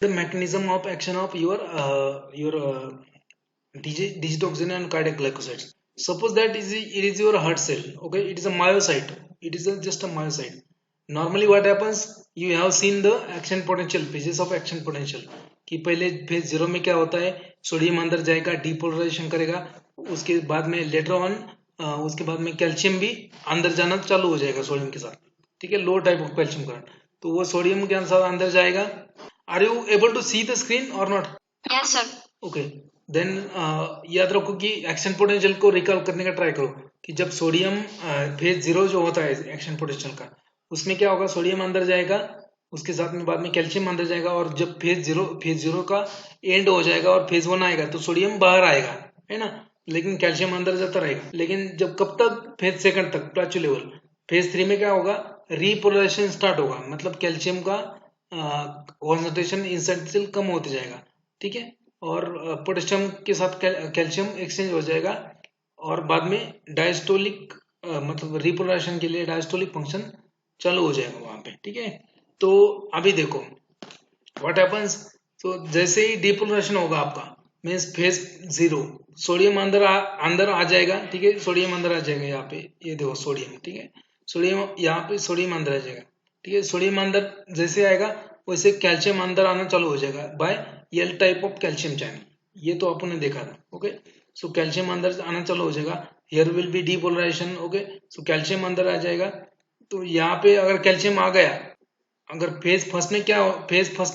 The mechanism of action of your digitoxin and cardiac glycosides. Suppose that it is your heart cell. Okay, it is a myocyte. It is just a myocyte. Normally what happens, you have seen the action potential, phases of action potential, कि पहले phase zero में क्या होता है, sodium अंदर जाएगा, depolarisation करेगा, उसके बाद में लेटर ऑन उसके बाद में कैल्शियम भी अंदर जाना चालू हो जाएगा सोडियम के साथ. ठीक है, low type of calcium current, तो वो सोडियम के अनुसार अंदर जाएगा. Are you able to see the screen और not? Yes sir. Okay, then याद रखो कि एक्शन पोटेंशियल को रिकॉल करने का ट्राई करो कि जब सोडियम फेज जीरो जो होता है एक्शन पोटेंशियल का, उसमें क्या होगा, सोडियम अंदर जाएगा, उसके साथ में बाद में कैल्शियम अंदर जाएगा, और जब फेज जीरो का एंड हो जाएगा और फेज वन आएगा तो सोडियम बाहर आएगा, है ना, लेकिन कैल्शियम अंदर जाता रहेगा. लेकिन जब कब तक, फेज सेकंड तक प्लाटो लेवल. फेज थ्री में क्या होगा, रीपोलराइजेशन स्टार्ट होगा, मतलब कैल्शियम का कॉन्सेंट्रेशन इनसाइड सेल कम होते जाएगा. ठीक है, और पोटेशियम के साथ कैल्शियम एक्सचेंज हो जाएगा, और बाद में डायस्टोलिक मतलब रिपोलराइजेशन के लिए डायस्टोलिक फंक्शन चालू हो जाएगा वहां पे. ठीक है, तो अभी देखो व्हाट हैपेंस. तो जैसे ही डिपोलराइजेशन होगा आपका, मीन्स फेज जीरो, सोडियम अंदर आ जाएगा. ठीक है, सोडियम अंदर आ जाएगा, यहाँ पे ये देखो सोडियम. ठीक है, सोडियम यहाँ पे सोडियम अंदर आ जाएगा. ठीक है, सोडियम अंदर जैसे आएगा वैसे कैल्शियम अंदर आना चालू हो जाएगा by L type of calcium channel. ये तो अपन ने देखा था. ओके, सो कैल्शियम अंदर आना चालू हो जाएगा, here will be depolarization. Okay, so calcium अंदर आ जाएगा. तो यहाँ पे अगर कैल्शियम आ गया, अगर फेज फर्स्ट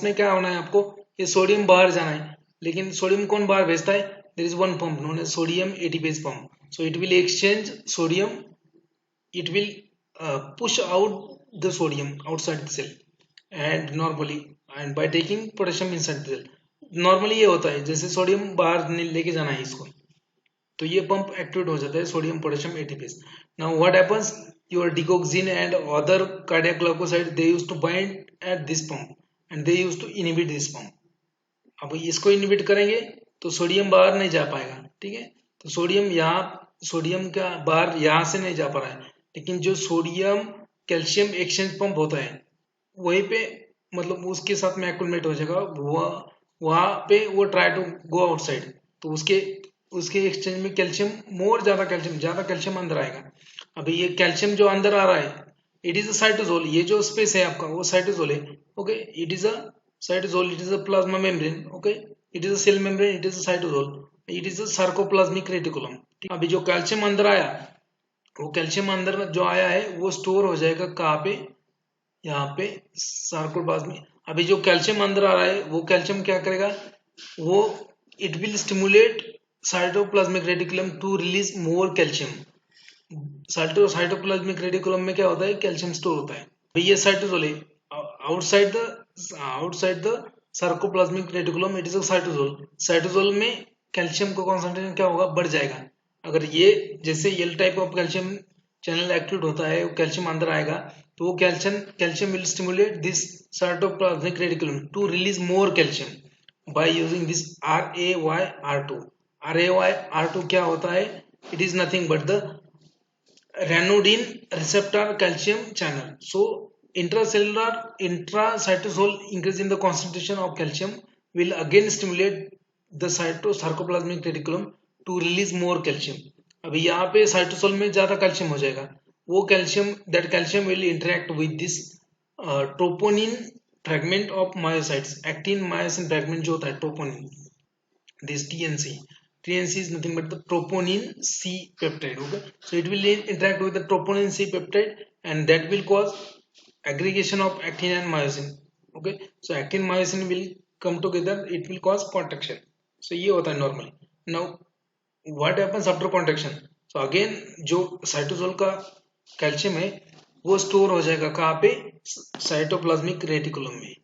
में क्या होना है आपको, ये सोडियम बाहर जाना है, लेकिन सोडियम कौन बाहर भेजता है, there is one pump known as sodium ATPase pump. So it will exchange sodium, it will push out the sodium outside the cell and normally, and by taking potassium inside the cell. Normally ये होता है, जैसे sodium बाहर लेके जाना है इसको, तो ये पंप एक्टिवेट हो जाता है, sodium potassium ATPase. Now what happens, your digoxin and other cardiac glycoside they used to bind at this pump and they used to inhibit this pump. अब इसको इनहिबिट करेंगे तो सोडियम बाहर नहीं जा पाएगा. ठीक है, तो सोडियम का बाहर यहाँ से नहीं जा पा रहा है, लेकिन जो सोडियम कैल्शियम एक्सचेंज पंप होता है वहीं पे, मतलब उसके साथ में एक्युमुलेट हो जाएगा, वहां पे वो ट्राई टू गो आउटसाइड, तो उसके एक्सचेंज में ज्यादा कैल्शियम अंदर आएगा. अभी ये कैल्शियम जो अंदर आ रहा है, इट इज अ साइटोसोल. ये जो स्पेस है आपका वो साइटोसोल है. Okay, it is a cytosol, it is a plasma membrane. Okay, it is a cell membrane, it is a cytosol, it is a sarcoplasmic reticulum. अभी जो calcium अंदर आया, वो कैल्शियम अंदर जो आया है वो स्टोर हो जाएगा कहाँ पे, यहाँ पे सार्कोप्लाज्मिक. अभी जो कैल्शियम अंदर आ रहा है वो कैल्शियम क्या करेगा, वो it will stimulate cytoplasmic reticulum to release more calcium. Cytoplasmic reticulum में क्या होता है, कैल्शियम स्टोर होता है. ये साइटोसोल है, outside the sarcoplasmic reticulum it is a cytosol. Cytosol में कैल्शियम का कॉन्सेंट्रेशन क्या होगा, बढ़ जाएगा. अगर ये जैसे L type of calcium channel activate होता है, कैल्शियम अंदर आएगा, तो वो calcium will stimulate this cytoplasmic reticulum to release more calcium by using this RaYR2. RaYR2 क्या होता है, it is nothing but the ranodine receptor calcium channel. So intracytosol increase in the concentration of calcium will again stimulate the sarcoplasmic reticulum to release more calcium. अभी यहाँ पे cytosol में ज्यादा calcium हो जाएगा, वो calcium will interact with this troponin fragment of myocytes. Actin myosin fragment जो होता है troponin, this TNC is nothing but the troponin C peptide. Okay, so it will interact with the troponin C peptide and that will cause aggregation of actin and myosin. Okay, so actin myosin will come together, it will cause contraction. So ये होता है normally. Now what happens after contraction? So again जो cytosol का calcium है वो store हो जाएगा कहाँ पे, साइटोप्लाज्मिक रेटिकुलम में.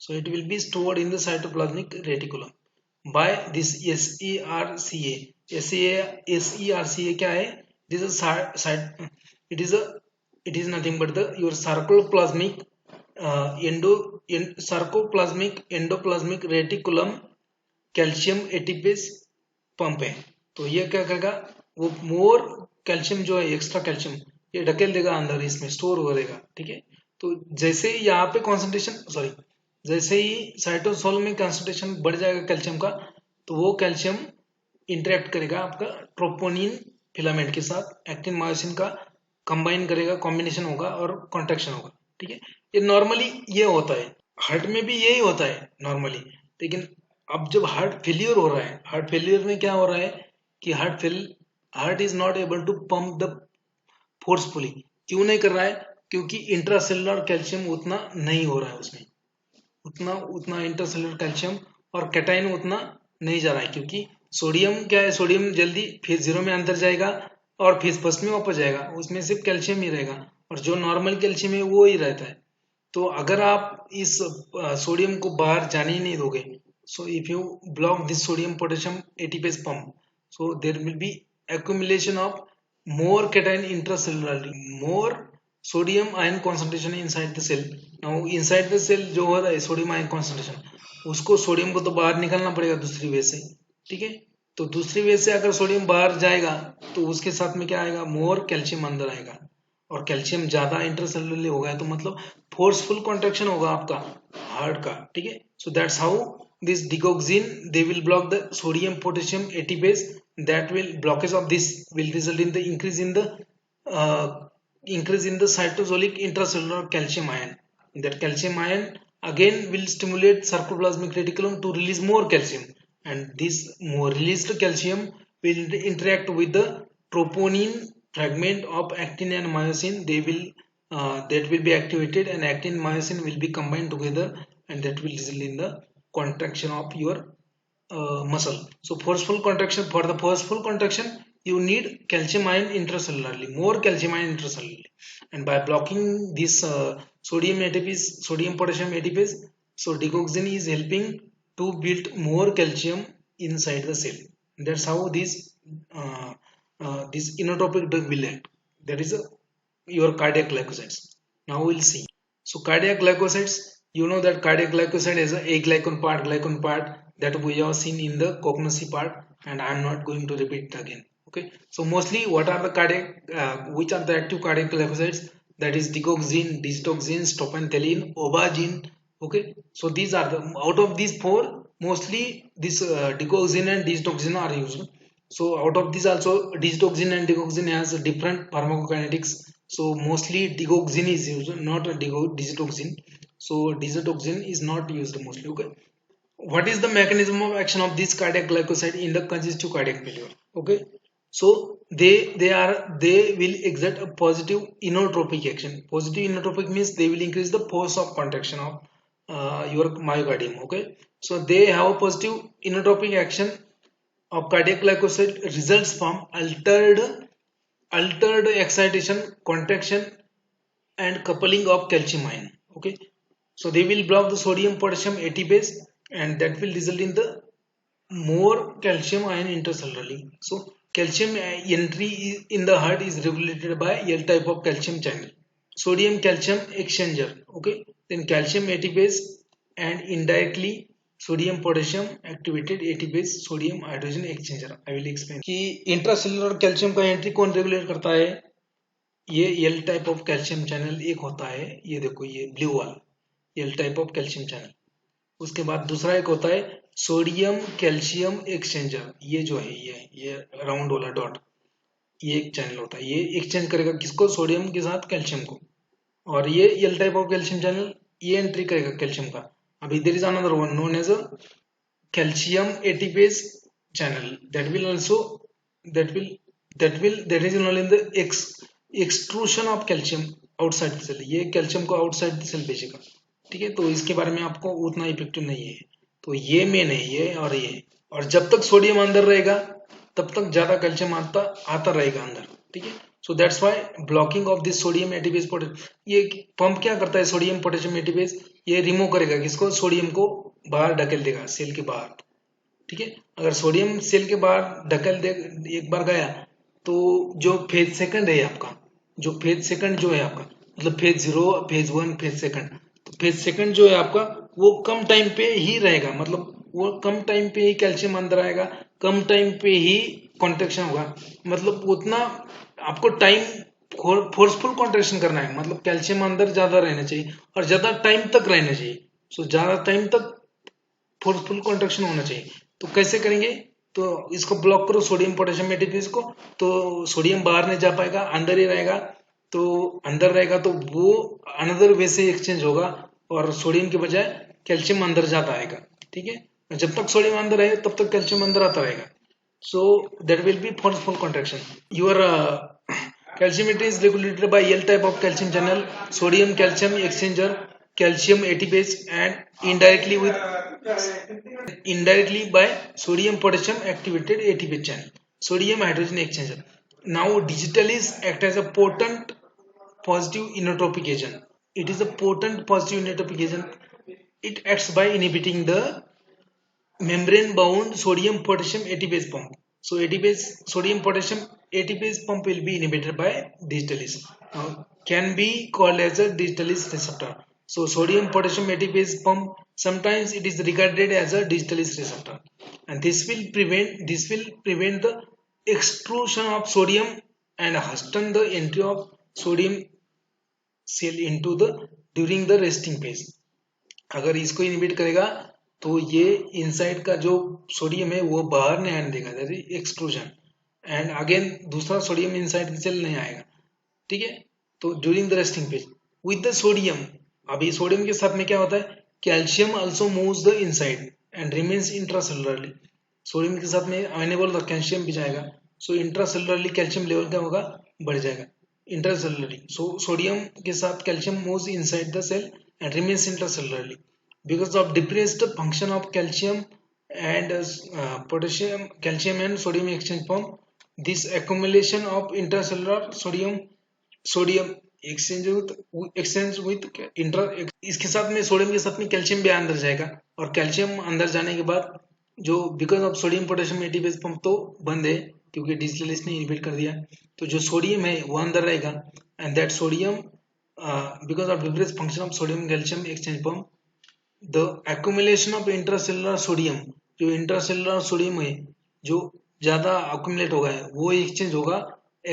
So it will be stored in the cytoplasmic reticulum by this SERCA. SERCA क्या है, it is nothing but the your sarcoplasmic endoplasmic reticulum calcium ATPase pump है. तो ये क्या करेगा, वो मोर कैल्शियम जो है, एक्स्ट्रा कैल्शियम ये ढकेल देगा अंदर, इसमें स्टोर हो रहेगा. ठीक है, तो जैसे यहाँ पे कॉन्सेंट्रेशन जैसे ही साइटोसोल में कंसंट्रेशन बढ़ जाएगा कैल्शियम का, तो वो कैल्शियम इंटरेक्ट करेगा आपका ट्रोपोनिन फिलामेंट के साथ, एक्टिन मायोसिन का कंबाइन करेगा, कॉम्बिनेशन होगा और कॉन्ट्रैक्शन होगा। ठीक है, ये नॉर्मली ये होता है, हार्ट में भी यही होता है नॉर्मली। लेकिन अब जब हार्ट फेलियर हो रहा है, हार्ट फेलियर में क्या हो रहा है कि heart is not able to pump the forcefully. क्यों नहीं कर रहा है? क्योंकि इंट्रासेलुलर कैल्शियम उतना नहीं हो रहा है उसमें, उतना उतना इंटरसेलुलर कैल्शियम और कैटाइन उतना नहीं जा रहा है। क्योंकि सोडियम क्या है, सोडियम जल्दी फेज 0 में अंदर जाएगा और फेज फर्स्ट में वापस जाएगा, उसमें सिर्फ कैल्शियम ही रहेगा, और जो नॉर्मल कैल्शियम है वो ही रहता है। तो अगर आप इस सोडियम को बाहर जाने ही नहीं दोगे, so if you block this sodium potassium ATPase pump, so there will be accumulation of more cation intracellularly, more sodium ion concentration inside the cell. Now inside the cell जो हो रहा है सोडियम आयन कॉन्सेंट्रेशन, उसको sodium को तो बाहर निकालना पड़ेगा दूसरी वे से। ठीक है, तो दूसरी वे से अगर सोडियम बाहर जाएगा तो उसके साथ में क्या आएगा, मोर कैल्शियम अंदर आएगा, और कैल्शियम ज्यादा इंटरसेलुलरली होगा तो मतलब फोर्सफुल कॉन्ट्रैक्शन होगा आपका हार्ट का। ठीक है, so that's how this digoxin, they will block the sodium potassium ATPase. That will blockage of this will result in the increase in the cytosolic intracellular calcium ion. That calcium ion again will stimulate sarcoplasmic reticulum to release more calcium, and this more released calcium will interact with the troponin fragment of actin and myosin. They will that will be activated, and actin myosin will be combined together, and that will result in the contraction of your muscle. So forceful contraction, for the forceful contraction you need calcium ion intracellularly, more calcium ion intracellularly, and by blocking this sodium ATPase, sodium potassium ATPase, so digoxin is helping to build more calcium inside the cell. That's how this inotropic drug will act. That is your cardiac glycosides. Now we'll see. So cardiac glycosides, you know that cardiac glycoside is a glycan part that we have seen in the cognosy part, and I am not going to repeat it again. Okay, so mostly what are the which are the active cardiac glycosides? That is digoxin, digoxin, stropanthelin, obagin. Okay, so these are the, out of these four, mostly this digoxin and digoxin are used. So out of these also, digoxin and digoxin has different pharmacokinetics. So mostly digoxin is used, not digoxin. So digoxin is not used mostly. Okay, what is the mechanism of action of this cardiac glycoside in the congestive cardiac failure? Okay, so they will exert a positive inotropic action. Positive inotropic means they will increase the force of contraction of your myocardium. Okay, so they have a positive inotropic action of cardiac glycoside results from altered excitation, contraction, and coupling of calcium ion. Okay, so they will block the sodium potassium ATPase, and that will result in the more calcium ion intercellularly. So calcium entry in the heart is regulated by L type of calcium channel, sodium calcium exchanger. Okay, then calcium ATPase, and indirectly sodium potassium activated ATPase, sodium hydrogen exchanger. I will explain कि intracellular calcium का entry कौन regulate करता है। ये L type of calcium channel एक होता है, ये देखो ये ब्लू वाला L type of calcium channel. उसके बाद दूसरा एक होता है सोडियम कैल्शियम एक्सचेंजर, ये जो है ये राउंड वाला डॉट, ये एक चैनल होता है, ये एक्सचेंज करेगा किसको, सोडियम के साथ कैल्शियम को। और ये L type of calcium channel ये एंट्री करेगा कैल्शियम का। अभी there is another one known as calcium ATPase channel that will also that is only in the extrusion of calcium outside the cell. ये calcium को outside the cell भेजेगा। ठीक है, तो इसके बारे में आपको उतना इफेक्टिव नहीं है। तो ये मेन है, ये और जब तक सोडियम अंदर रहेगा तब तक ज्यादा कैल्शियम आता रहेगा अंदर। ठीक है, so that's why blocking of this sodium ATPase ये पंप क्या करता है, सोडियम पोटेशियम एटीपेज ये रिमूव करेगा किसको, सोडियम को बाहर ढकेल देगा सेल के बाहर। ठीक है, अगर सोडियम सेल के बाहर ढकेल दे एक बार गया तो जो फेज सेकंड है आपका, जो फेज सेकंड जो है आपका, मतलब फेज 0, फेज 1, फेज सेकंड, तो फेज सेकंड जो है आपका वो कम टाइम पे ही रहेगा, मतलब वो कम टाइम पे ही कैल्शियम अंदर आएगा, कम टाइम पे ही कॉन्ट्रैक्शन होगा। मतलब उतना आपको टाइम फोर्सफुल कॉन्ट्रैक्शन करना है, मतलब कैल्शियम अंदर ज्यादा रहना चाहिए और ज्यादा टाइम तक रहना चाहिए। सो ज्यादा टाइम तक फोर्सफुल कॉन्ट्रैक्शन होना चाहिए। तो कैसे करेंगे, तो इसको ब्लॉक करो सोडियम पोटेशियम एटीपीज को, तो सोडियम बाहर नहीं जा पाएगा, अंदर ही रहेगा। तो अंदर रहेगा तो वो अनदर वे से एक्सचेंज होगा और सोडियम के बजाय कैल्शियम अंदर जाता आएगा। ठीक है, जब तक सोडियम अंदर है तब तक कैल्शियम अंदर आता रहेगा। So that will be forceful contraction. Your calciumetry is regulated by L type of calcium channel, sodium calcium exchanger, calcium ATPase, and indirectly by sodium potassium activated ATPase channel, sodium hydrogen exchanger. Now digitalis act as a potent positive inotropic agent. It is a potent positive inotropic agent. It acts by inhibiting the membrane bound sodium potassium ATPase pump. So ATPase sodium potassium ATPase pump will be inhibited by digitalis. Now can be called as a digitalis receptor. So sodium potassium ATPase pump, sometimes it is regarded as a digitalis receptor, and this will prevent the extrusion of sodium and hasten the entry of sodium cell into the during the resting phase. अगर इसको inhibit करेगा तो ये inside का जो sodium है वो बाहर नहीं आने देगा, that is extrusion, and again दूसरा सोडियम इनसाइड की सेल नहीं आएगा। ठीक है, तो during the resting phase with the sodium, अभी सोडियम के साथ में क्या होता है, calcium also moves the inside and remains intracellularly. Sodium के साथ में मैंने बोला था कैल्शियम भी जाएगा, सो इंट्रासेलुलरली कैल्शियम लेवल क्या होगा, बढ़ जाएगा इंट्रासेलुलरली। सो सोडियम के साथ calcium moves inside the cell and remains intracellularly. Because of depressed function of calcium and calcium and sodium exchange pump, this accumulation of intracellular sodium exchange with intra, इसके साथ में sodium के साथ में कैल्शियम भी अंदर जाएगा, और कैल्शियम अंदर जाने के बाद जो because of sodium potassium ATPase pump तो बंद है क्योंकि डिजिटलिस्ट ने इनहिबिट कर दिया, तो जो सोडियम है वो अंदर रहेगा, and that sodium because of different function of sodium calcium exchange pump, the accumulation of intracellular sodium, जो intracellular sodium है जो ज्यादा accumulate होगा है वो exchange होगा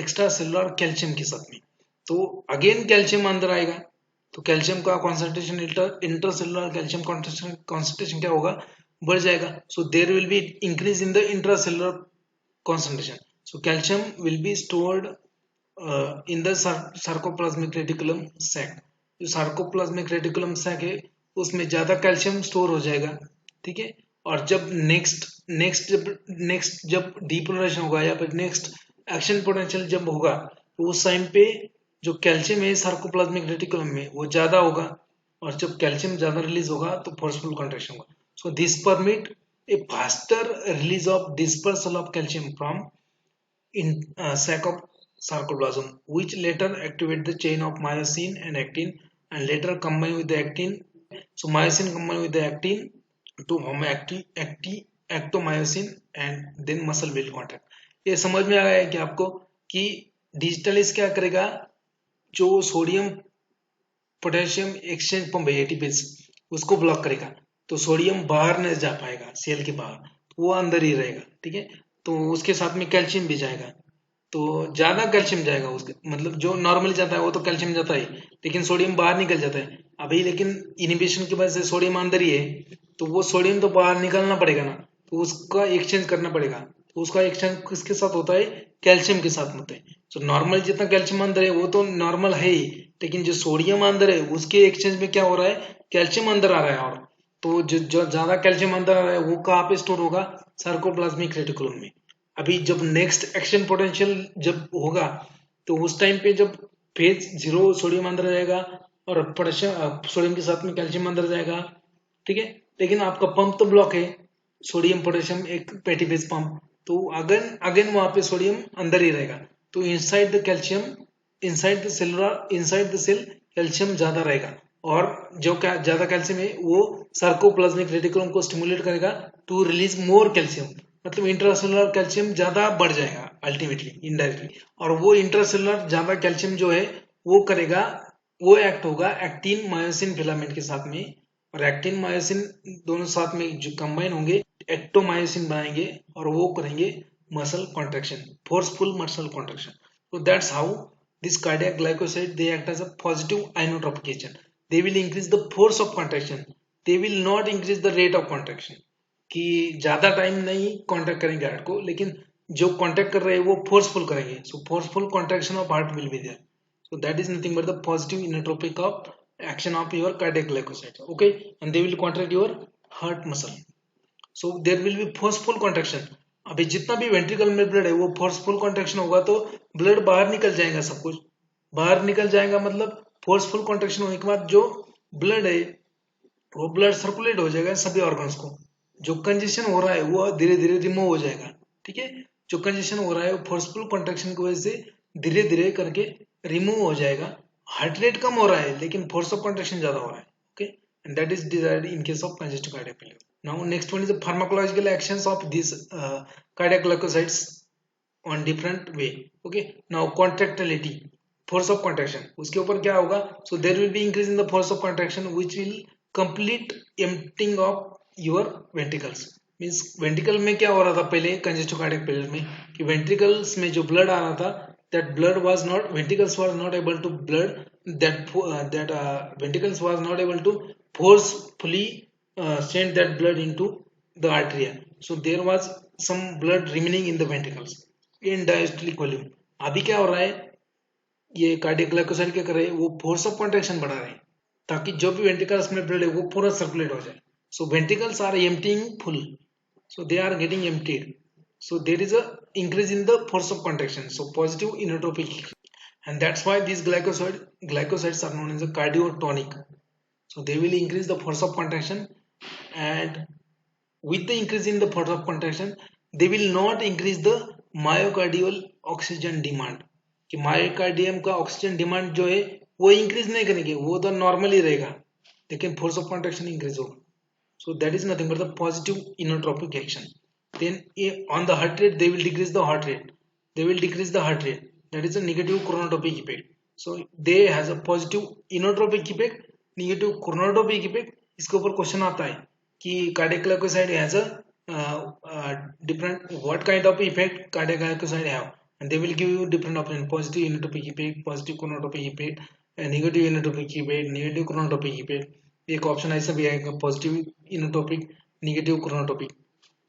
एक्स्ट्रा सेलुलर कैल्शियम के साथ में, तो अगेन कैल्शियम अंदर आएगा, तो कैल्शियम का कॉन्सेंट्रेशन इंट्रासेलुलर कैल्शियम कॉन्सेंट्रेशन क्या होगा, बढ़ जाएगा। So there will be increase in the intracellular concentration, so calcium will be stored in the sarcoplasmic reticulum sac. जो सार्कोप्लाज्मिक रेटिकुलम सैक है उसमें ज्यादा कैल्शियम स्टोर हो जाएगा। ठीक है, और जब नेक्स्ट जब डीपोलराइजेशन होगा या फिर नेक्स्ट एक्शन पोटेंशियल जब होगा तो उस टाइम पे जो कैल्शियम है सार्कोप्लाज्मिक रेटिकुलम में वो ज्यादा होगा, और जब कैल्शियम ज्यादा रिलीज होगा तो फोर्सफुल कॉन्ट्रैक्शन होगा। So this permit a faster release of dispersal of calcium from in sac of sarcoplasm, which later activate the chain of myosin and actin and later combine with the actin. So myosin combine with the actin to form actomyosin and then muscle build contact. ये समझ में आ गया है कि आपको कि digitalis क्या करेगा, जो सोडियम पोटेशियम एक्सचेंज पंप है एटीपीज उसको ब्लॉक करेगा, तो सोडियम बाहर नहीं जा पाएगा सेल के बाहर, तो वो अंदर ही रहेगा। ठीक है, तो उसके साथ में कैल्शियम भी जाएगा, तो ज्यादा कैल्शियम जाएगा उसके, मतलब जो नॉर्मली जाता है वो तो कैल्शियम जाता है लेकिन सोडियम बाहर निकल जाता है अभी, लेकिन इनिबिशन की वजह से सोडियम अंदर ही है, तो वो सोडियम तो बाहर निकलना पड़ेगा ना, तो उसका एक्सचेंज करना पड़ेगा, तो उसका एक्सचेंज किसके साथ होता है, कैल्शियम के साथ होता है। तो नॉर्मल जितना कैल्शियम अंदर है वो तो नॉर्मल है ही, लेकिन जो सोडियम अंदर है उसके एक्सचेंज में क्या हो रहा है, कैल्शियम अंदर आ रहा है, और तो जो ज्यादा कैल्शियम अंदर आ रहा है वो कहाँ पे स्टोर होगा, सार्कोप्लाज्मिक रेटिकुलम में। अभी जब नेक्स्ट एक्शन पोटेंशियल जब होगा तो उस टाइम पे जब फेज 0 सोडियम अंदर जाएगा और पोटेशियम सोडियम के साथ में कैल्शियम अंदर जाएगा। ठीक है, लेकिन आपका पंप तो ब्लॉक है, सोडियम पोटेशियम एक एटीपेज पंप, तो अगेन वहां पे सोडियम अंदर ही रहेगा, तो inside the calcium inside the cell calcium ज्यादा रहेगा, और जो ज्यादा कैल्शियम है वो सार्कोप्लाज्मिक रेटिकुलम को स्टिमुलेट करेगा टू रिलीज मोर कैल्शियम, मतलब इंट्रासेलुलर कैल्शियम ज्यादा बढ़ जाएगा अल्टीमेटली इनडायरेक्टली, और वो इंट्रासेलुलर ज्यादा कैल्शियम जो है वो करेगा, वो एक्ट होगा एक्टिन मायोसिन फिलामेंट के साथ में, और एक्टिन मायोसिन दोनों साथ में जो कंबाइन होंगे एक्टोमायोसिन बनाएंगे और वो करेंगे muscle contraction, forceful muscle contraction. So that's how this cardiac glycoside they act as a positive inotropic agent. They will increase the force of contraction they will not increase the rate of contraction, कि ज्यादा time नहीं contract करेंगे heart को, लेकिन जो contract कर रहे हैं वो फोर्सफुल करेंगे. So forceful contraction of heart will be there. So that is nothing but the positive inotropic of action of your cardiac glycocytes. Okay, and they will contract your heart muscle. So there will be forceful contraction. अभी जितना भी ventricle में blood है वो forceful contraction होगा तो blood बाहर निकल जाएगा, सब कुछ बाहर निकल जाएगा. मतलब फोर्सफुल कॉन्ट्रैक्शन होने के बाद जो ब्लड है वो ब्लड सर्कुलेट हो जाएगा सभी ऑर्गन्स को. जो कंजेशन हो रहा है वो धीरे धीरे रिमूव हो जाएगा. ठीक है, जो कंजेशन हो रहा है वो फोर्सफुल कॉन्ट्रैक्शन की वजह से धीरे धीरे करके रिमूव हो जाएगा. हार्ट रेट कम हो रहा है लेकिन फोर्स ऑफ कॉन्ट्रैक्शन ज्यादा हो रहा है. Okay, and that is desired in case of congestive cardiac failure. Now next one is the pharmacological actions of these cardiac glycosides on different way. Okay, now contractility, force of contraction, उसके ऊपर क्या होगा? So there will be increase in the force of contraction which will complete emptying of your ventricles. Means ventricle में क्या हो रहा था पहले कंजेस्टिव कार्डियक फेलियर में कि ventricles में जो blood आ रहा था, that blood was not, ventricles was not able to blood that ventricles was not able to forcefully send that blood into the artery. So there was some blood remaining in the ventricles in diastolic volume. अभी क्या हो रहा है, ये cardiac glycoside क्या कर रहे हैं, वो फोर्स ऑफ कॉन्ट्रैक्शन बढ़ा रहे हैं ताकि जो भी वेंट्रिकल्स में ब्लड है वो पूरा सर्कुलेट हो जाए. So ventricles are emptying full, so they are getting emptied. So there is a increase in the force of contraction. So positive inotropic, and that's why these glycosides are known as a cardiotonic. So they will increase the force of contraction, and with the increase in the force of contraction they will not increase the myocardial oxygen demand. कि myocardium का oxygen demand जो है वो increase नहीं करेंगे, वो तो normal ही रहेगा लेकिन फोर्स ऑफ कॉन्ट्रैक्शन इंक्रीज होगा. So that is nothing but the positive inotropic action. Then on the heart rate they will decrease the heart rate, they will decrease the heart rate, that is a negative chronotropic effect. So they has a positive inotropic effect, negative chronotropic effect. इसके ऊपर question आता है कि cardiac glycoside has a different, what kind of effect cardiac glycoside have, and they will give you different option: positive inotropic effect, positive chronotropic effect, negative inotropic effect, negative chronotropic effect. एक option ऐसा भी आएगा positive इनोटोपिक, negative क्रोनोटोपिक.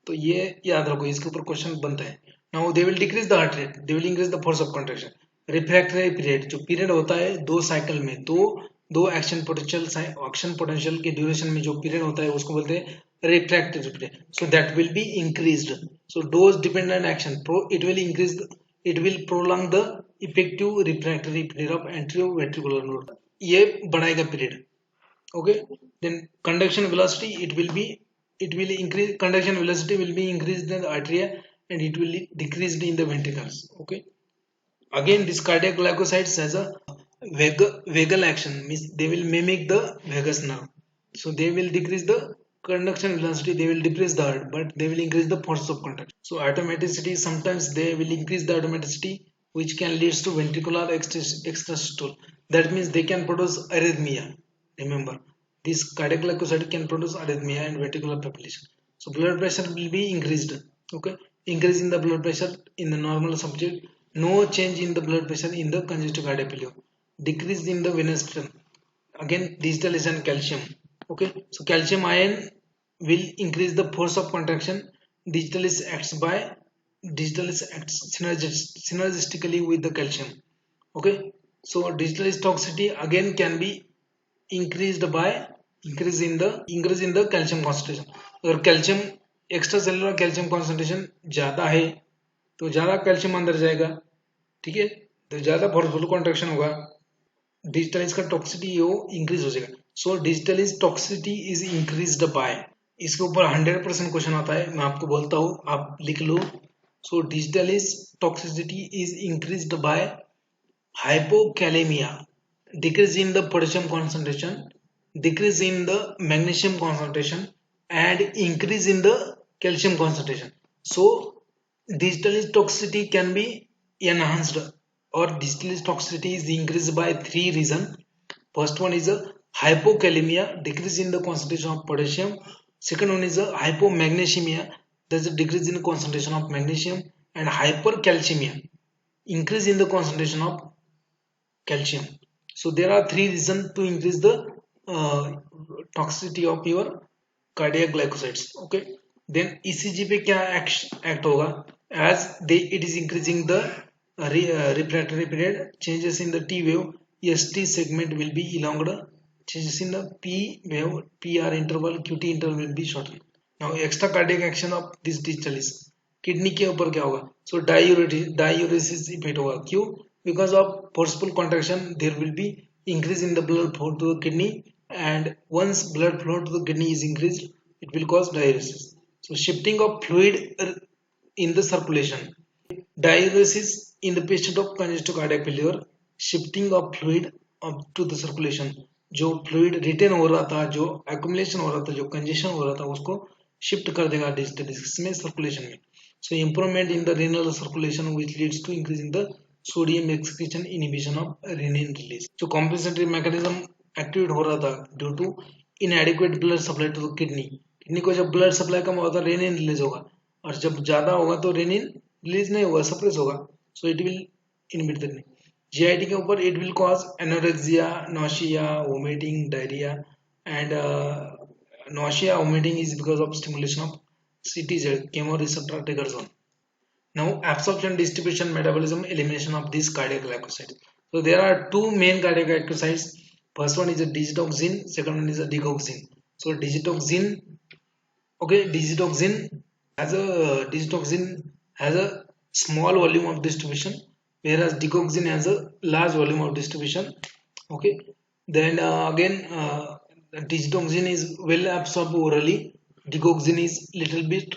तो ये याद रखो, इसके ऊपर क्वेश्चन बनता है. Now they will decrease the heart rate, they will increase the force of contraction. Refractory period, जो पीरियड होता है दो साइकिल में, दो एक्शन पोटेंशियल के ड्यूरेशन में जो पीरियड होता है उसको बोलते हैं refractory period. So that will be increased. So dose dependent action, it will increase, it will prolong the effective refractory period of atrioventricular node. ये बढ़ाएगा period. Okay, then conduction velocity, it will increase, conduction velocity will be increased in the atria and it will decreased in the ventricles. Okay, again this cardiac glycosides has a vagal action, means they will mimic the vagus nerve. So they will decrease the conduction velocity, they will depress the heart, but they will increase the force of contraction. So automaticity, sometimes they will increase the automaticity which can leads to ventricular extrasystole. That means they can produce arrhythmia. Remember, this cardiac glycoside can produce arrhythmia and ventricular fibrillation. So blood pressure will be increased. Okay, increase in the blood pressure in the normal subject, no change in the blood pressure in the congestive cardiac failure. Decrease in the venous strength. Again, digitalis and calcium. Okay, so calcium ion will increase the force of contraction. Digitalis acts synergistically with the calcium. Okay, so digitalis toxicity again can be increased by increase in the calcium concentration. अगर calcium extra cellular calcium concentration ज्यादा है तो ज्यादा calcium अंदर जाएगा. ठीक है, तो ज्यादा फोर्सफुल कॉन्ट्रैक्शन होगा, डिजिटलिस का टॉक्सिसिटी वो इंक्रीज हो जाएगा. So digitalis toxicity is increased by, इसके ऊपर 100% क्वेश्चन आता है, मैं आपको बोलता हूँ, आप लिख लो. So digitalis toxicity is increased by hypokalemia, decrease in the potassium concentration, decrease in the magnesium concentration, and increase in the calcium concentration. So digitalis toxicity can be enhanced, or digitalis toxicity is increased by 3 reasons. First one is a hypokalemia, decrease in the concentration of potassium. Second one is a hypomagnesemia, that's a decrease in the concentration of magnesium. And hypercalcemia, increase in the concentration of calcium. So there are 3 reasons to increase the toxicity of your cardiac glycosides. Okay, then ECG पे क्या act होगा? As it is increasing the respiratory period, changes in the T wave, ST segment will be elongated, changes in the P wave, PR interval, QT interval will be shortened. Now extra cardiac action of this digital is kidney के ऊपर क्या होगा? So diuresis effect होगा. क्यों? Because of forceful contraction there will be increase in the blood flow to the kidney, and once blood flow to the kidney is increased, it will cause diuresis. So shifting of fluid in the circulation. Diuresis in the patient of congestive cardiac failure, shifting of fluid up to the circulation. जो fluid retain हो रहा था, जो accumulation हो रहा था, जो congestion हो रहा था, उसको शिफ्ट कर देगा डिजिटल डिस्क में, सर्कुलेशन में. So improvement in the renal circulation which leads to increase in the sodium excretion, inhibition of renin release. जो compensatory mechanism activate हो रहा था due to inadequate blood supply to the kidney. Kidney को जब blood supply कम होगा तो rennin release होगा, और जब ज्यादा होगा तो रेनिन रिलीज नहीं होगा, सप्रेस होगा. So it will inhibit the kidney. GIT के ऊपर it will cause anorexia, nausea, vomiting, diarrhoea, and nausea, vomiting is because of stimulation of CTZ, chemoreceptor trigger zone. Now absorption, distribution, metabolism, elimination of these cardiac glycosides. So there are two main cardiac glycosides. First one is a digitoxin, second one is a digoxin. So digitoxin, okay, digitoxin has a small volume of distribution, whereas digoxin has a large volume of distribution. Okay, then digitoxin is well absorbed orally, digoxin is little bit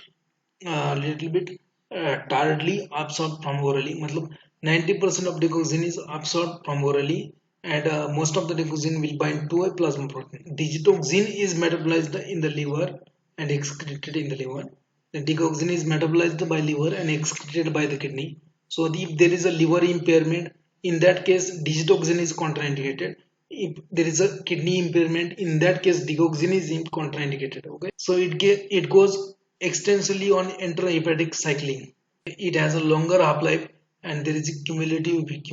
tardily absorbed from orally. मतलब 90% of digoxin is absorbed from orally, and most of the digoxin will bind to a plasma protein. Digitoxin is metabolized in the liver and excreted in the liver. The digoxin is metabolized by liver and excreted by the kidney. So if there is a liver impairment, in that case digitoxin is contraindicated. If there is a kidney impairment, in that case digoxin is contraindicated. Okay, so it goes extensively on intrahepatic cycling. It has a longer half life, and there is a cumulative effect.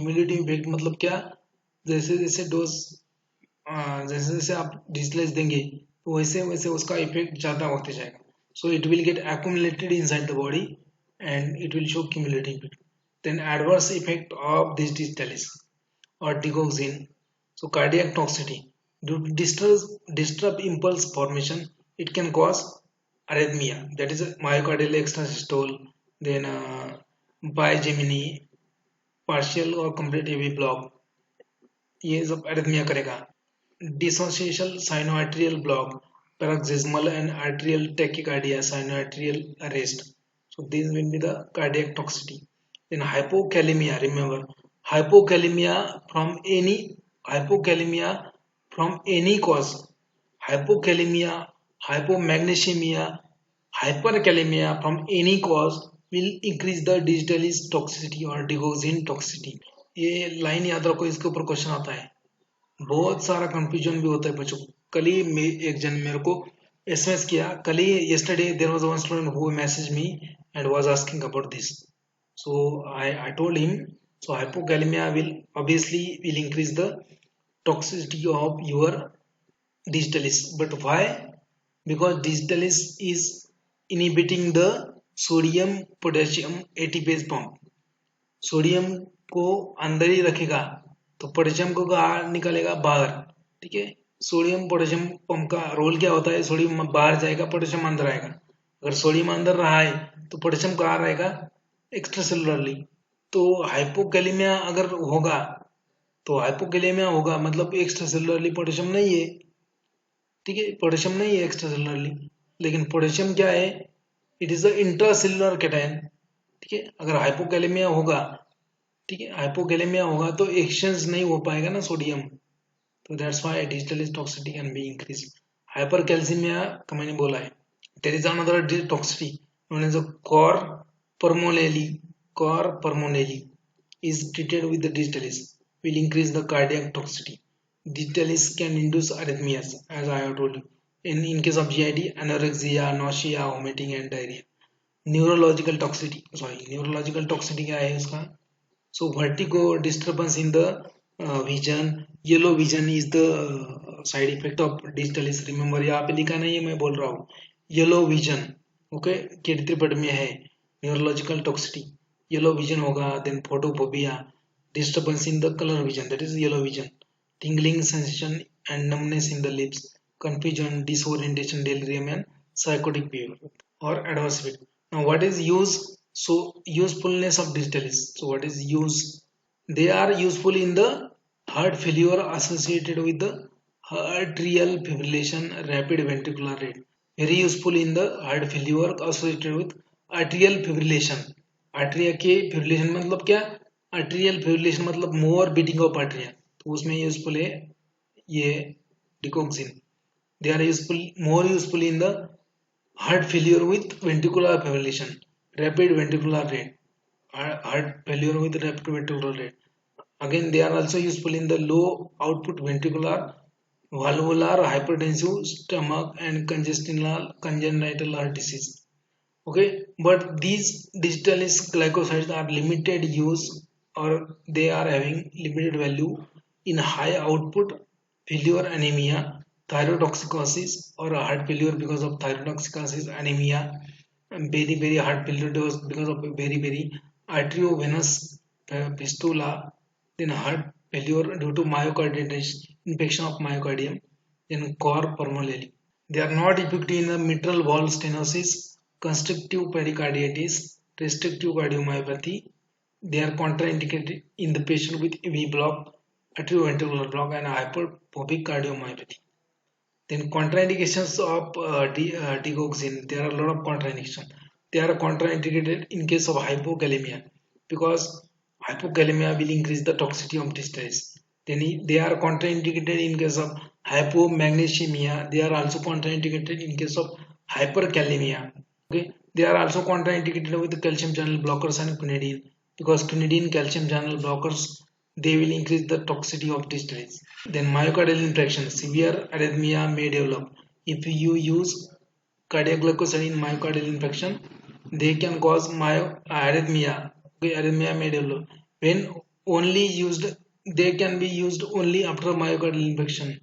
मतलब क्या? जैसे जैसे dose जैसे जैसे आप डिस्लेस देंगे तो वैसे वैसे उसका इफेक्ट ज्यादा होते जाएगा. So it will get accumulated inside the body and it will show cumulative effect. Then adverse effect of this digitalis or digoxin. So cardiac toxicity. Due to disturb impulse formation, it can cause arrhythmia, that is a myocardial extrasystole, then bigeminy, partial or complete AV block, ये सब arrhythmia करेगा. Dissociation, sinoatrial block, paroxysmal and arterial tachycardia, sinoatrial arrest. So these will be the cardiac toxicity. Then hypokalemia, remember, hypokalemia from any cause, hypokalemia, hypomagnesemia, hyperkalemia from any cause will increase the digitalis toxicity or digoxin toxicity. ये line याद रखो, इसके ऊपर question आता है. बहुत सारा confusion भी होता है बच्चों. कल ही एक जन मेरे को एसएमएस किया, कल ही yesterday there was one student who messaged me and was asking about this. So I told him, so hypokalemia will obviously increase the toxicity of your digitalis. But why? Because digitalis is inhibiting the sodium potassium ATPase pump. Sodium को अंदर ही रखेगा तो potassium को निकालेगा बाहर. ठीक है, sodium potassium pump का रोल क्या होता है? सोडियम बाहर जाएगा, पोटेशियम अंदर आएगा. अगर सोडियम अंदर रहा है तो पोटेशियम कहाँ रहेगा? Extra cellularly. तो हाइपोकैलेमिया अगर होगा तो हाइपोकैलेमिया होगा मतलब एक्स्ट्रा सेलुलरली पोटेशियम नहीं है. ठीक है, पोटेशियम नहीं है एक्स्ट्रा सेलुलरली, लेकिन पोटेशियम क्या है? It is a intracellular cation. ठीक है, अगर हाइपोकैलेमिया होगा, ठीक है, हाइपोकैलेमिया होगा तो एक्सचेंज नहीं हो पाएगा ना सोडियम, तो that's why digital toxicity can be increase. Hypercalcaemia का मैंने बोला है. There is another toxicity known as cor pulmonale is treated with the digitalis will increase the cardiac toxicity. Digitalis can induce arrhythmias, as I have told you. In case of GID, anorexia, nausea, vomiting and diarrhea. Neurological toxicity क्या है उसका? So vertigo, disturbance in the vision. Yellow vision is the side effect of digitalis. Remember यहाँ पे लिखा नहीं है, मैं बोल रहा हूँ yellow vision. Okay, कीर्ति पट में है neurological toxicity. Yellow vision होगा, then photophobia, disturbance in the color vision, that is yellow vision, tingling sensation and numbness in the lips, confusion, disorientation, delirium and psychotic behavior or adverse effect. Now what is use? So usefulness of digitalis. So what is use? They are useful in the heart failure associated with the atrial fibrillation, rapid ventricular rate. Very useful in the heart failure associated with atrial fibrillation. Atria के fibrillation मतलब क्या? Atrial fibrillation मतलब more beating of atria. तो उसमें useful है ये digoxin. They are useful, more useful in the heart failure with ventricular fibrillation, rapid ventricular rate, heart failure with rapid ventricular rate. Again, they are also useful in the low output ventricular, valvular hypertensive stomach and congenital heart disease. Okay, but these digitalis glycosides are limited use, or they are having limited value in high output failure anemia, thyrotoxicosis, or heart failure because of thyrotoxicosis, anemia, and very heart failure because of very arteriovenous fistula, then heart failure due to myocarditis, infection of myocardium, then cor pulmonale. They are not effective in the mitral valve stenosis, constrictive pericarditis, restrictive cardiomyopathy. They are contraindicated in the patient with AV block, atrioventricular block, and hypertrophic cardiomyopathy. Then contraindications of digoxin. There are a lot of contraindications. They are contraindicated in case of hypokalemia because hypokalemia will increase the toxicity of digitalis. Then they are contraindicated in case of hypomagnesemia. They are also contraindicated in case of hyperkalemia. Okay, they are also contraindicated with the calcium channel blockers and quinidine because quinidine calcium channel blockers, they will increase the toxicity of digitalis. Then myocardial infarction, severe arrhythmia may develop. If you use cardiac glycoside in myocardial infarction, they can cause arrhythmia. Okay, arrhythmia may develop. When only used, they can be used only after myocardial infarction.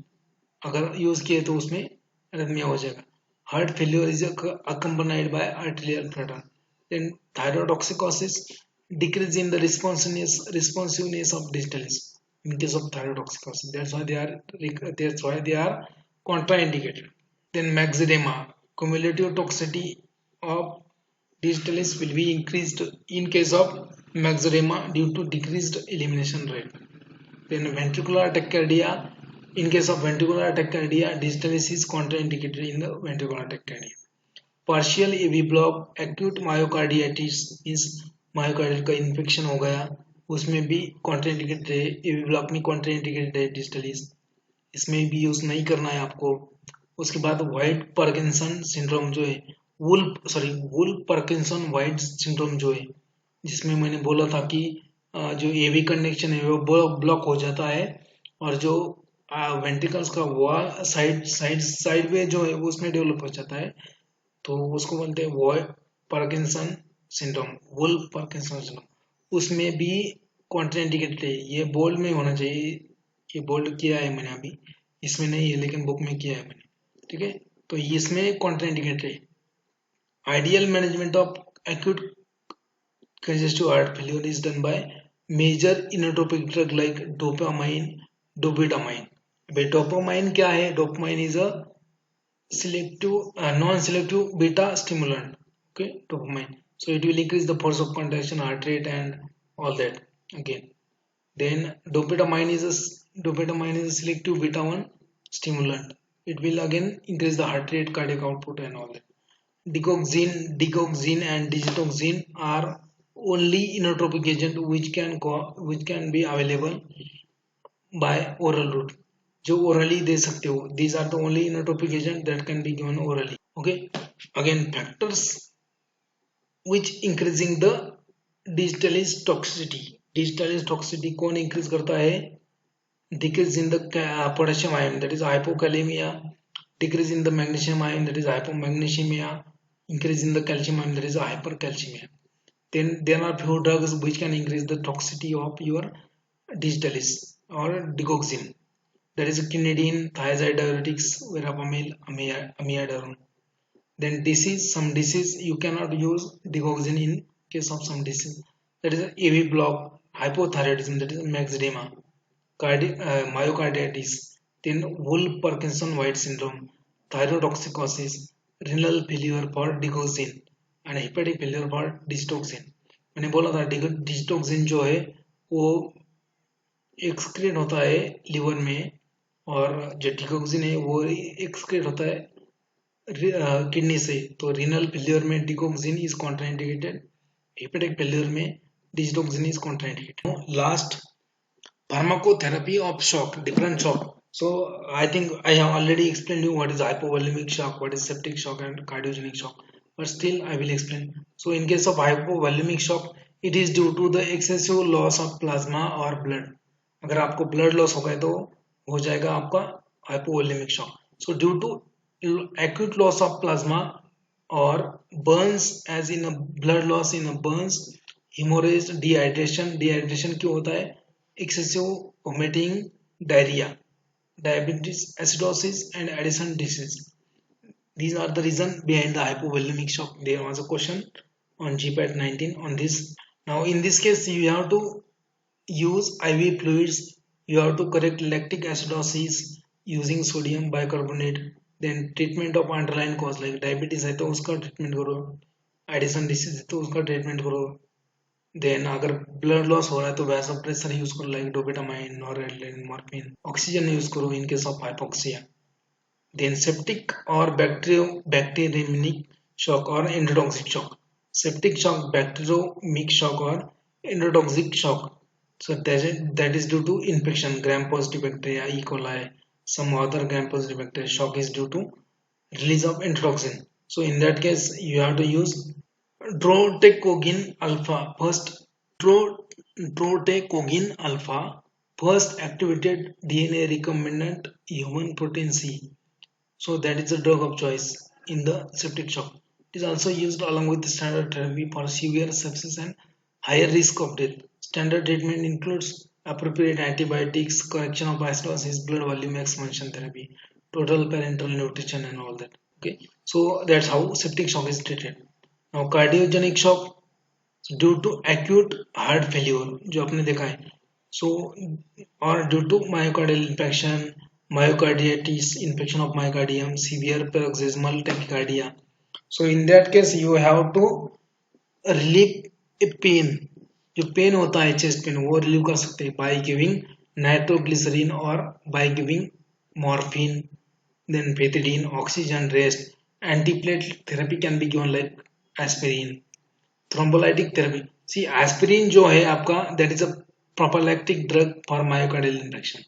अगर use किए तो उसमें arrhythmia हो जाएगा. Heart failure is accompanied by arterial flutter. Then thyrotoxicosis, decrease in the responsiveness of digitalis in case of thyrotoxicosis. That's why they are contraindicated. Then maxedema, cumulative toxicity of digitalis will be increased in case of maxedema due to decreased elimination rate. Then ventricular tachycardia, in case of ventricular tachycardia, digitalis is contraindicated in the ventricular tachycardia. Partial AV block, acute myocarditis is myocardial का infection हो गया, उसमें भी contraindicated है. एवी block में contraindicated है digitalis, इसमें भी यूज नहीं करना है आपको. उसके बाद वाइट पार्किंसन सिंड्रोम जो है, वुल्फ पार्किंसन वाइट सिंड्रोम जो है, जिसमें मैंने बोला था कि जो एवी कंडक्शन है वो ब्लॉक हो जाता है और जो वेंट्रिकल्स का वॉल साइड वे जो है उसमें डेवलप हो जाता है, तो उसको बोलते हैं White Parkinson syndrome, Wolff Parkinson syndrome. उसमें भी कॉन्ट्राइंडिकेटेड है. ये बोल्ड में होना चाहिए, ये बोल्ड किया है मैंने अभी, इसमें नहीं है लेकिन बुक में किया है मैंने. ठीक है, तो इसमें कॉन्ट्राइंडिकेटेड है. Ideal management of acute congestive heart failure is done by major inotropic drug like dopamine, dopamine. Dopamine क्या है? Dopamine is a selective non-selective beta stimulant. Okay, dopamine. So it will increase the force of contraction, heart rate, and all that. Again, then dopamine is a selective beta 1 stimulant. It will again increase the heart rate, cardiac output, and all that. Digoxin, and digitoxin are only inotropic agent which can be available by oral route. जो orally दे सकते हो. These are the only inotropic agent that can be given orally. Okay. Again, factors which increasing the digitalis toxicity. Digitalis toxicity कौन increase करता है? Decrease in the potassium ion, that is hypokalemia. Decrease in the magnesium ion, that is hypomagnesemia. Increase in the calcium ion, that is hypercalcemia. Then there are few drugs which can increase the toxicity of your digitalis. or digoxin. That is a quinidine, thiazide diuretics, verapamil, amiodarone. Then disease, some disease you cannot use digoxin in case of some disease. That is AV block, hypothyroidism, that is myxedema, myocarditis, then Wolff-Parkinson-White syndrome, thyrotoxicosis, renal failure for digoxin and hepatic failure for digoxin. मैंने बोला था डिजिटोक्सिन जो है वो excrete होता है liver में, और जो डिगोक्सिन है वो एक्सक्रीट होता है किडनी से. तो रीनल फेल्योर में digoxin is contraindicated, hepatic failure में digitoxin is contraindicated. Last, pharmacotherapy of shock, different shock. So I think I have already explained you what is hypovolemic shock, what is septic shock and cardiogenic shock, but still I will explain. So in case of hypovolemic shock, it is due to the excessive loss of plasma or blood. अगर आपको blood loss हो गए तो हो जाएगा आपका hypovolemic shock. So due to acute loss of plasma or burns, as in a blood loss in a burns, hemorrhage, dehydration क्यों होता है? Excessive vomiting, diarrhea, diabetes, acidosis and Addison disease. These are the reason behind the hypovolemic shock. There was a question on GPAT 19 on this. Now in this case you have to use IV fluids, you have to correct lactic acidosis using sodium bicarbonate. Then treatment of underlying cause, like diabetes है तो उसका treatment करो, Addison disease है तो उसका treatment करो. Then अगर blood loss हो रहा है तो वैसोप्रेसर यूज करो, like dobutamine, noradrenaline, morphine. Oxygen use करो in case of hypoxia. Then septic और बैक्टीरियमिक शॉक और endotoxic shock. Septic shock, bacteremic shock और endotoxic shock. So that is due to infection, gram-positive bacteria, E. coli, some other gram-positive bacteria. Shock is due to release of enterotoxin. So in that case, you have to use drotecogin alpha first. Drotecogin alpha first activated DNA recombinant human protein C. So that is the drug of choice in the septic shock. It is also used along with the standard therapy for severe sepsis and higher risk of death. Standard treatment includes appropriate antibiotics, correction of acidosis, blood volume expansion therapy, total parenteral nutrition and all that. Okay, so that's how septic shock is treated. Now cardiogenic shock, due to acute heart failure जो आपने देखा है, so or due to myocardial infection, myocarditis, infection of myocardium, severe paroxysmal tachycardia. So in that case you have to relieve a pain. जो pain होता है chest pain वो relieve कर सकते हैं बाय गिविंग नाइट्रोग्लिसरीन और by giving morphine, then pethidine, oxygen rest. Antiplatelet therapy can be given like aspirin. Thrombolytic therapy, see aspirin जो है आपका that is a prophylactic drug for myocardial infection.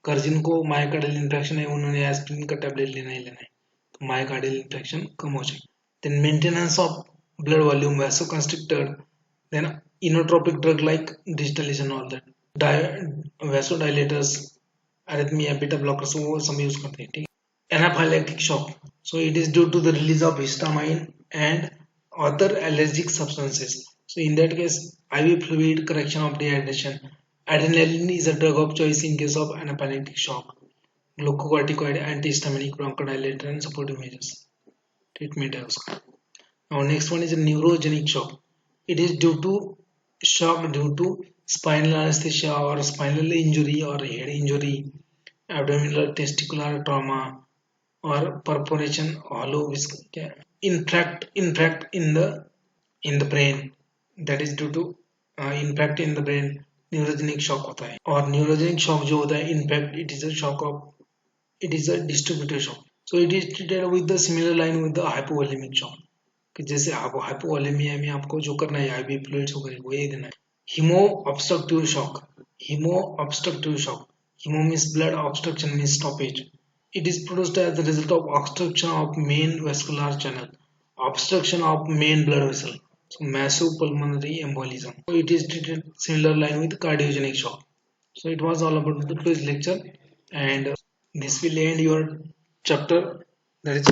अगर जिनको मायोकार्डियल इन्फेक्शन है उन्होंने aspirin का tablet लेना ही लेना है तो मायोकार्डियल इन्फेक्शन कम हो जाएगी. Then maintenance of blood volume, vasoconstrictor, then inotropic drug like digitalis and all that, vasodilators, arrhythmia, beta blockers वो सब यूज करते हैं. ठीक है. Anaphylactic shock, so it is due to the release of histamine and other allergic substances. So in that case IV fluid, correction of dehydration. Adrenaline is a drug of choice in case of anaphylactic shock. Glucocorticoid, antihistaminic, bronchodilator and supportive measures. Treatment है उसका. Now next one is a neurogenic shock. It is due to shock due to spinal anesthesia or spinal injury or head injury, abdominal testicular trauma or perforation, hollow infarct in the brain. That is due to infarct in the brain. Neurogenic shock होता है. और neurogenic shock जो होता है infarct, it is a distributed shock. So it is treated with the similar line with the hypovolemic shock. कि जैसे आपको hypovolaemia में आपको जो करना है आईवी फ्लूइड्स वगैरह वो ये देना है. Haemo obstructive shock, haemo means blood, obstruction means stoppage. It is produced as the result of obstruction of main vascular channel, obstruction of main blood vessel, so massive pulmonary embolism. So it is treated similar line with cardiogenic shock. So it was all about the today's lecture, and this will end your chapter, that is